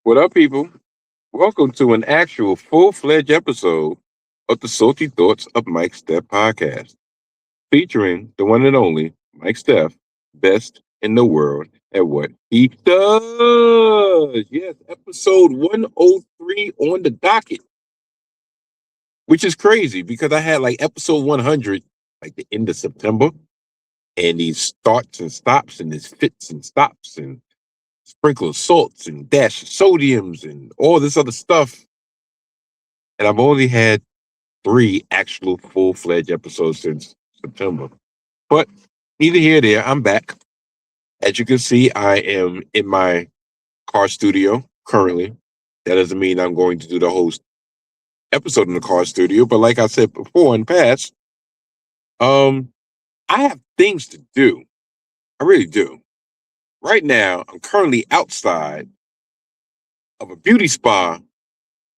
What up, people? Welcome to an actual full-fledged episode of the Salty Thoughts of Mike Steph podcast, featuring the one and only Mike Steph, best in the world at what he does. Yes, episode 103 on the docket, which is crazy because I had like episode 100 like the end of September, and these starts and stops and these fits and stops and sprinkle of salts and dash of sodiums and all this other stuff. And I've only had three actual full-fledged episodes since September. But neither here nor there, I'm back. As you can see, I am in my car studio currently. That doesn't mean I'm going to do the whole episode in the car studio, but like I said before in the past, I have things to do. I really do. Right now, I'm currently outside of a beauty spa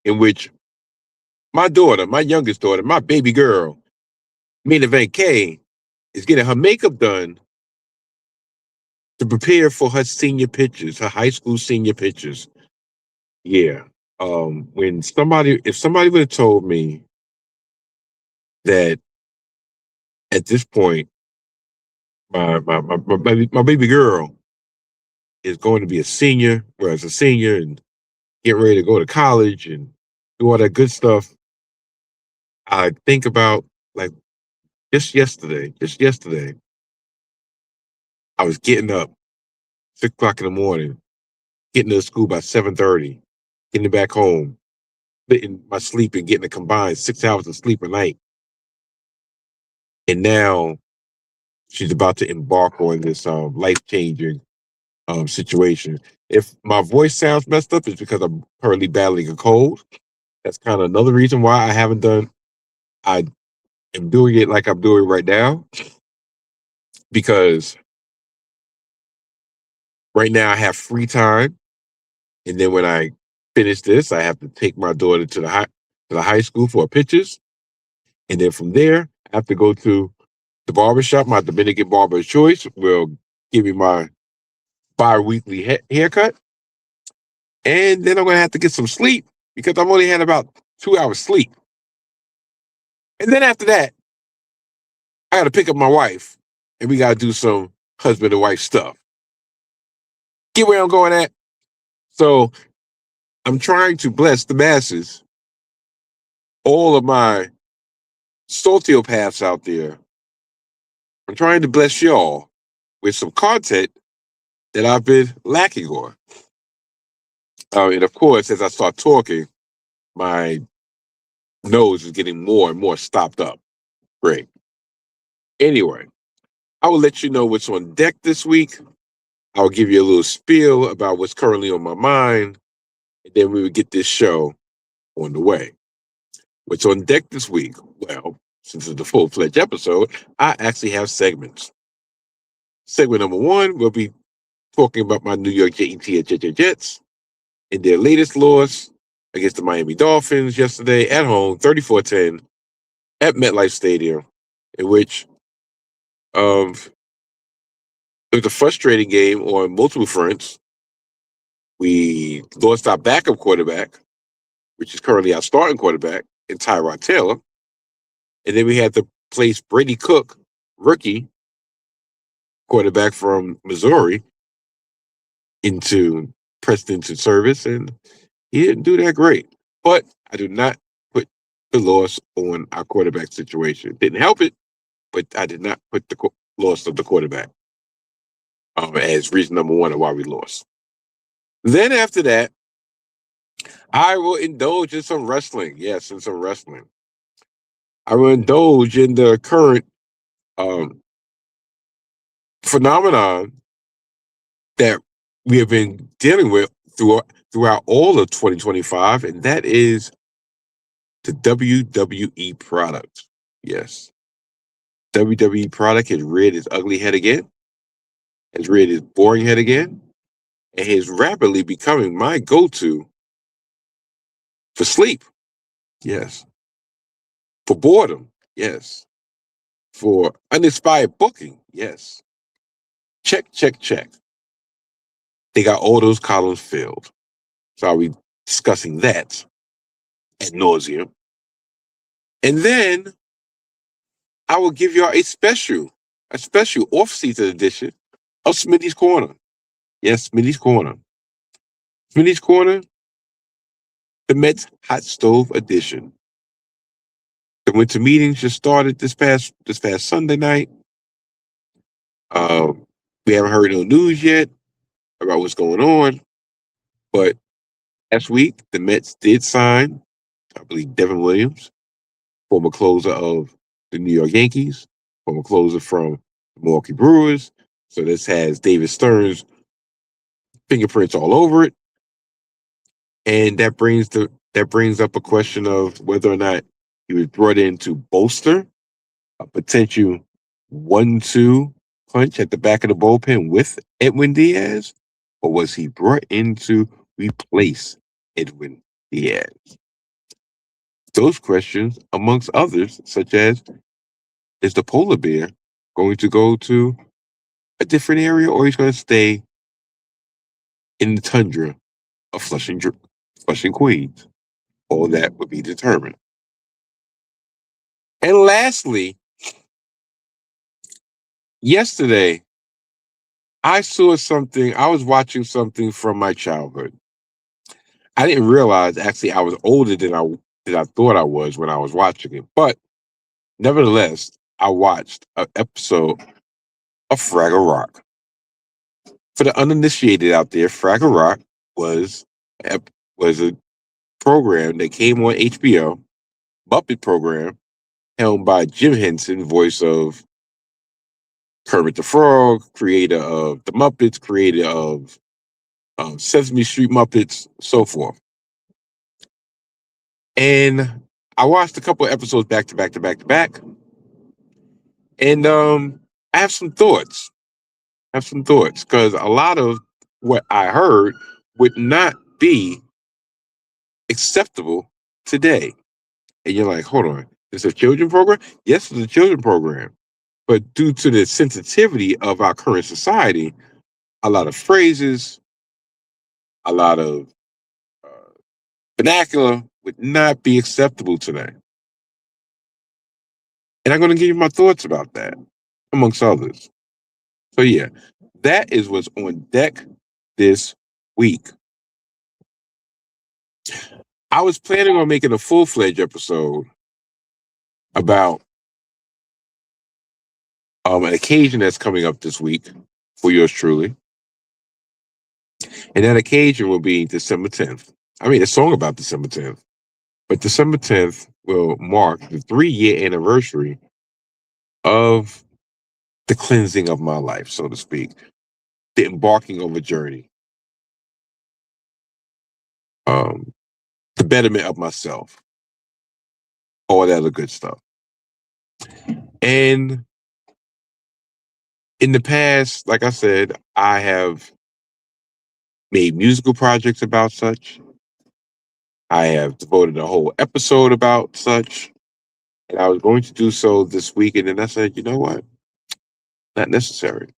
in which my daughter, my youngest daughter, my baby girl, Main Event K, is getting her makeup done to prepare for her senior pictures, her high school senior pictures. Yeah. If somebody would have told me that at this point, my baby girl is going to be a senior, whereas a senior and get ready to go to college and do all that good stuff, I think about like just yesterday, I was getting up 6 o'clock in the morning, getting to school by 7:30, getting back home, splitting my sleep and getting a combined 6 hours of sleep a night. And now she's about to embark on this life-changing situation. If my voice sounds messed up, it's because I'm currently battling a cold. That's kind of another reason why I am doing it like I'm doing right now, because right now I have free time. And then when I finish this, I have to take my daughter to the high school for pictures. And then from there, I have to go to the barbershop. My Dominican barber of choice will give me my bi-weekly haircut. And then I'm going to have to get some sleep because I've only had about 2 hours sleep. And then after that, I got to pick up my wife and we got to do some husband and wife stuff. Get where I'm going at? So I'm trying to bless the masses, all of my sociopaths out there. I'm trying to bless y'all with some content that I've been lacking on. And of course, as I start talking, my nose is getting more and more stopped up. Great. Anyway, I will let you know what's on deck this week. I'll give you a little spiel about what's currently on my mind, and then we will get this show on the way. What's on deck this week? Well, since it's a full-fledged episode, I actually have segments. Segment number one, we'll be talking about my New York Jets in their latest loss against the Miami Dolphins yesterday at home, 34-10 at MetLife Stadium, in which it was a frustrating game on multiple fronts. We lost our backup quarterback, which is currently our starting quarterback, in Tyrod Taylor. And then we had to place Brady Cook, rookie quarterback from Missouri, pressed into service, and he didn't do that great. But I do not put the loss on our quarterback situation. Didn't help it, but I did not put the loss of the quarterback as reason number one of why we lost. Then after that, I will indulge in some wrestling. Yes, in some wrestling. I will indulge in the current phenomenon that we have been dealing with throughout all of 2025, and that is the WWE product. Yes. WWE product has reared its ugly head again, has reared its boring head again, and is rapidly becoming my go-to for sleep. Yes. For boredom. Yes. For uninspired booking. Yes. Check, check, check. They got all those columns filled. So I'll be discussing that ad nauseum. And then I will give y'all a special off-season edition of Smitty's Corner. Yes, Smitty's Corner. Smitty's Corner, the Mets Hot Stove edition. The winter meetings just started this past Sunday night. We haven't heard no news yet about what's going on, but last week the Mets did sign, I believe, Devin Williams, former closer of the New York Yankees, former closer from the Milwaukee Brewers. So this has David Stern's fingerprints all over it, and that brings up a question of whether or not he was brought in to bolster a potential 1-2 punch at the back of the bullpen with Edwin Diaz, or was he brought in to replace Edwin Diaz? Those questions, amongst others, such as, is the polar bear going to go to a different area, or he's going to stay in the tundra of Flushing, Queens? All that would be determined. And lastly, yesterday, I was watching something from my childhood. I didn't realize, actually, I was older than I thought I was when I was watching it. But nevertheless, I watched an episode of Fraggle Rock. For the uninitiated out there, Fraggle Rock was a program that came on HBO, Muppet program, helmed by Jim Henson, voice of Kermit the Frog, creator of the Muppets, creator of Sesame Street Muppets, so forth. And I watched a couple of episodes back to back. And I have some thoughts. Because a lot of what I heard would not be acceptable today. And you're like, hold on, it's a children program? Yes, it's a children program. But due to the sensitivity of our current society, a lot of phrases, a lot of vernacular would not be acceptable today. And I'm going to give you my thoughts about that, amongst others. So yeah, that is what's on deck this week. I was planning on making a full-fledged episode about an occasion that's coming up this week for yours truly. And that occasion will be December 10th. I mean, a song about December 10th. But December 10th will mark the 3-year anniversary of the cleansing of my life, so to speak. The embarking of a journey. The betterment of myself. All that other good stuff. And in the past, like I said, I have made musical projects about such. I have devoted a whole episode about such. And I was going to do so this week. And then I said, you know what? Not necessary.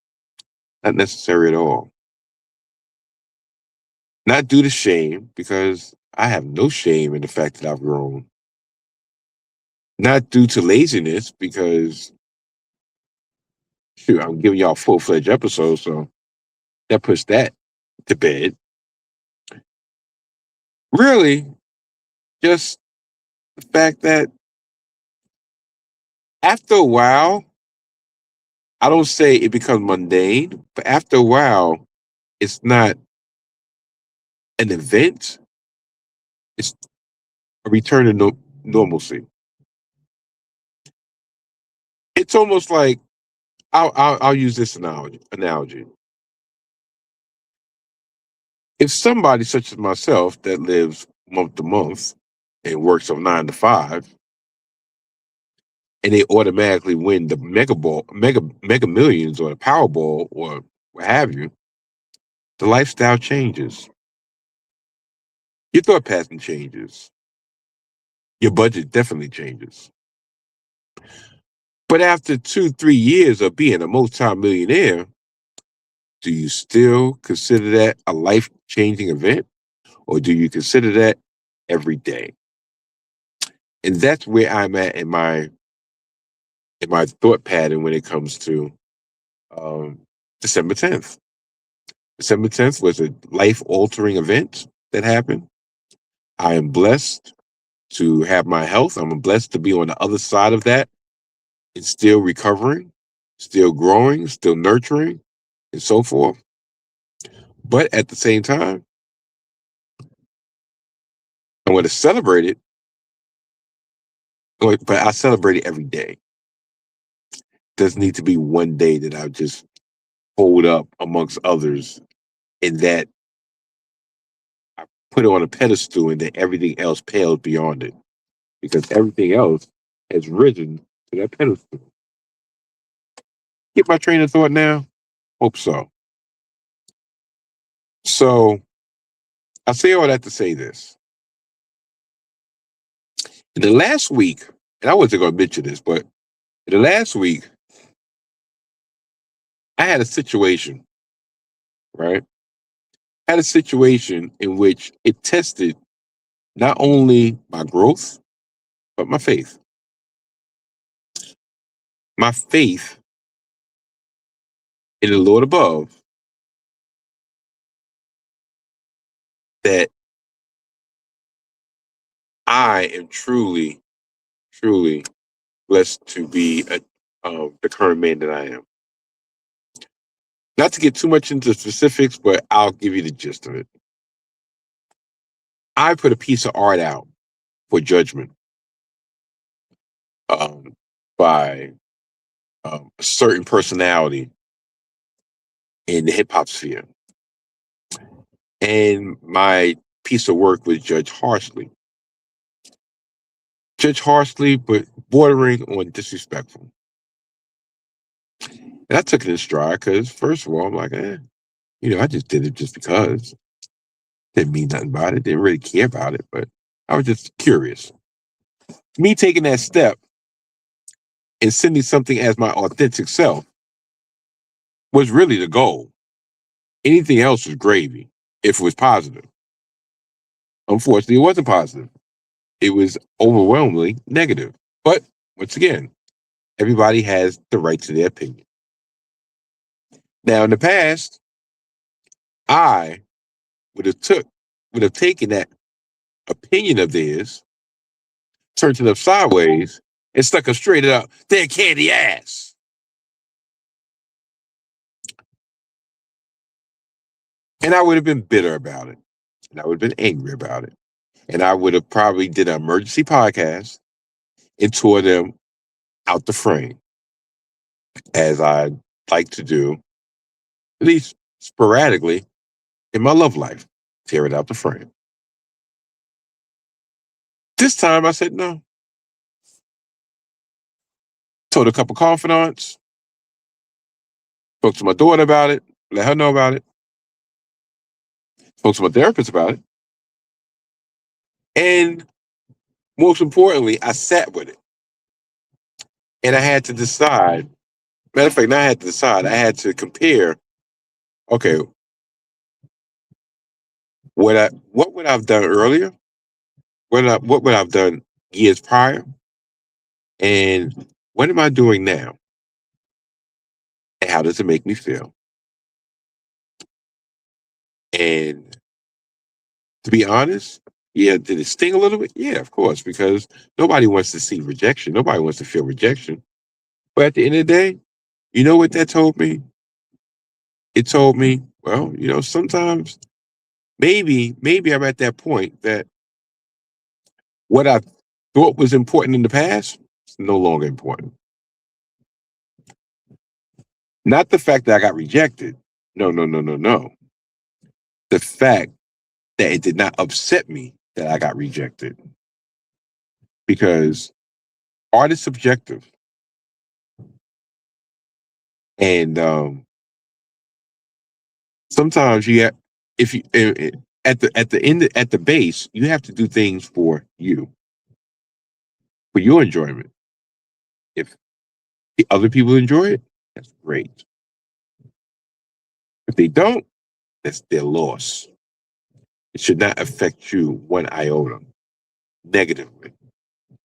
Not necessary at all. Not due to shame, because I have no shame in the fact that I've grown. Not due to laziness, because shoot, I'm giving y'all a full-fledged episode, so that puts that to bed. Really, just the fact that after a while, I don't say it becomes mundane, but after a while, it's not an event. It's a return to normalcy. It's almost like I'll use this analogy. If somebody such as myself that lives month to month and works from 9 to 5, and they automatically win the mega millions or the Powerball or what have you, the lifestyle changes. Your thought pattern changes. Your budget definitely changes. But after 2-3 years of being a multi-millionaire, do you still consider that a life-changing event? or do you consider that every day? And that's where I'm at in my thought pattern when it comes to um, December 10th. December 10th was a life-altering event that happened. I am blessed to have my health. I'm blessed to be on the other side of that. It's still recovering, still growing, still nurturing, and so forth. But at the same time, I'm going to celebrate it, but I celebrate it every day. Doesn't need to be one day that I just hold up amongst others and that I put it on a pedestal and that everything else pales beyond it. Because everything else has risen to that pedestal. Get my train of thought now? Hope so. So I say all that to say this. In the last week, and I wasn't going to mention this, but in the last week, I had a situation, right? I had a situation in which it tested not only my growth, but my faith. My faith in the Lord above that I am truly, truly blessed to be the current man that I am. Not to get too much into specifics, but I'll give you the gist of it. I put a piece of art out for judgment by a certain personality in the hip hop sphere. And my piece of work was judged harshly. Judged harshly, but bordering on disrespectful. And I took it in stride because, first of all, I'm like, I just did it just because. Didn't mean nothing about it. Didn't really care about it, but I was just curious. Me taking that step and sending something as my authentic self was really the goal. Anything else was gravy if it was positive. Unfortunately, it wasn't positive. It was overwhelmingly negative. But once again, everybody has the right to their opinion. Now, in the past, I would have taken that opinion of theirs, turned it up sideways, and stuck them straight up their candy ass. And I would have been bitter about it. And I would have been angry about it. And I would have probably did an emergency podcast and tore them out the frame, as I like to do, at least sporadically, in my love life. Tear it out the frame. This time I said no. Told a couple confidants, spoke to my daughter about it, let her know about it, spoke to my therapist about it. And most importantly, I sat with it. And I had to decide. Matter of fact, not I had to decide, I had to compare, okay, what would I have done earlier? What would I have done years prior? And what am I doing now? And how does it make me feel? And to be honest, yeah, did it sting a little bit? Yeah, of course, because nobody wants to see rejection. Nobody wants to feel rejection. But at the end of the day, you know what that told me? It told me, well, sometimes maybe I'm at that point that what I thought was important in the past is no longer important. Not the fact that I got rejected. No, no, no, no, no. The fact that it did not upset me that I got rejected. Because art is subjective. And sometimes if you at the base, you have to do things for you, for your enjoyment. If the other people enjoy it, that's great. If they don't, that's their loss. It should not affect you one iota negatively.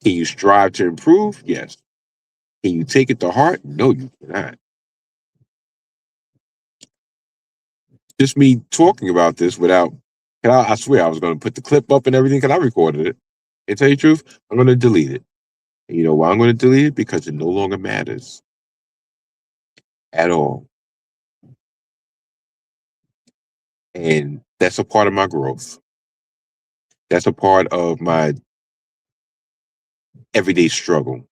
Can you strive to improve? Yes. Can you take it to heart? No, you cannot. Just me talking about this without, I swear I was going to put the clip up and everything because I recorded it. And tell you the truth, I'm going to delete it. And you know why I'm going to delete it? Because it no longer matters at all. And that's a part of my growth. That's a part of my everyday struggle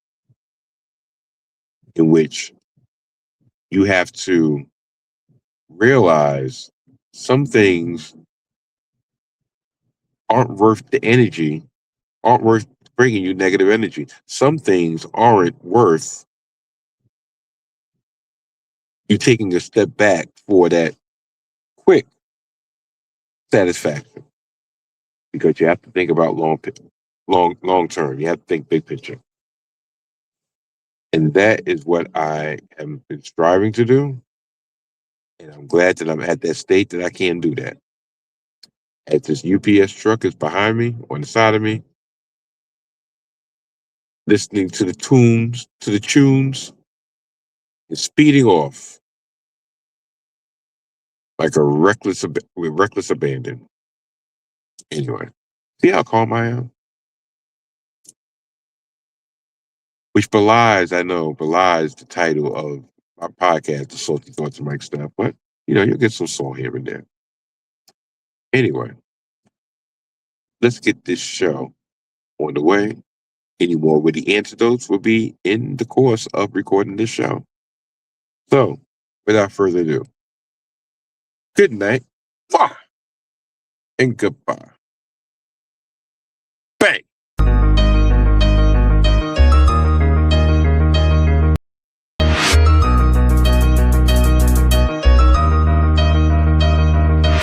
in which you have to realize some things aren't worth the energy, aren't worth bringing you negative energy. Some things aren't worth you taking a step back for that quick satisfaction. Because you have to think about long term. You have to think big picture. And that is what I am been striving to do. And I'm glad that I'm at that state that I can do that. As this UPS truck is behind me, on the side of me, listening to the tunes, and speeding off like a reckless abandon. Anyway, see how calm I am? Which belies the title of my podcast, The Salty Thoughts of Mike Steph. But, you'll get some salt here and there. Anyway, let's get this show on the way. Any more witty antidotes will be in the course of recording this show. So, without further ado, good night, and goodbye. Bang!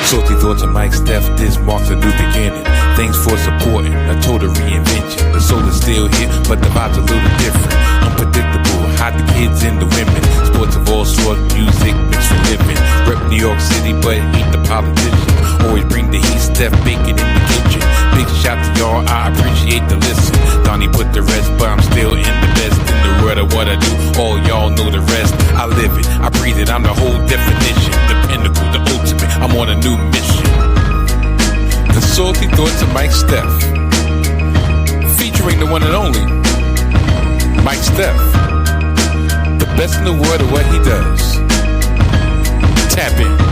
Salty Thoughts of Mike Steph, this marks a new beginning. Thanks for supporting a total reinvention. The soul is still here, but the vibe's a little different. Unpredictable, hide the kids and the women. Sports of all sorts, music, mixed for living. Rep New York City, but ain't the politician. Always bring the heat, Steph bacon in the kitchen. Big shout to y'all, I appreciate the listen. Donnie put the rest, but I'm still in the best. In the world of what I do, all y'all know the rest. I live it, I breathe it, I'm the whole definition. The pinnacle, the ultimate, I'm on a new mission. The Salty Thoughts of Mike Steph, featuring the one and only Mike Steph, the best in the world of what he does. Tap in.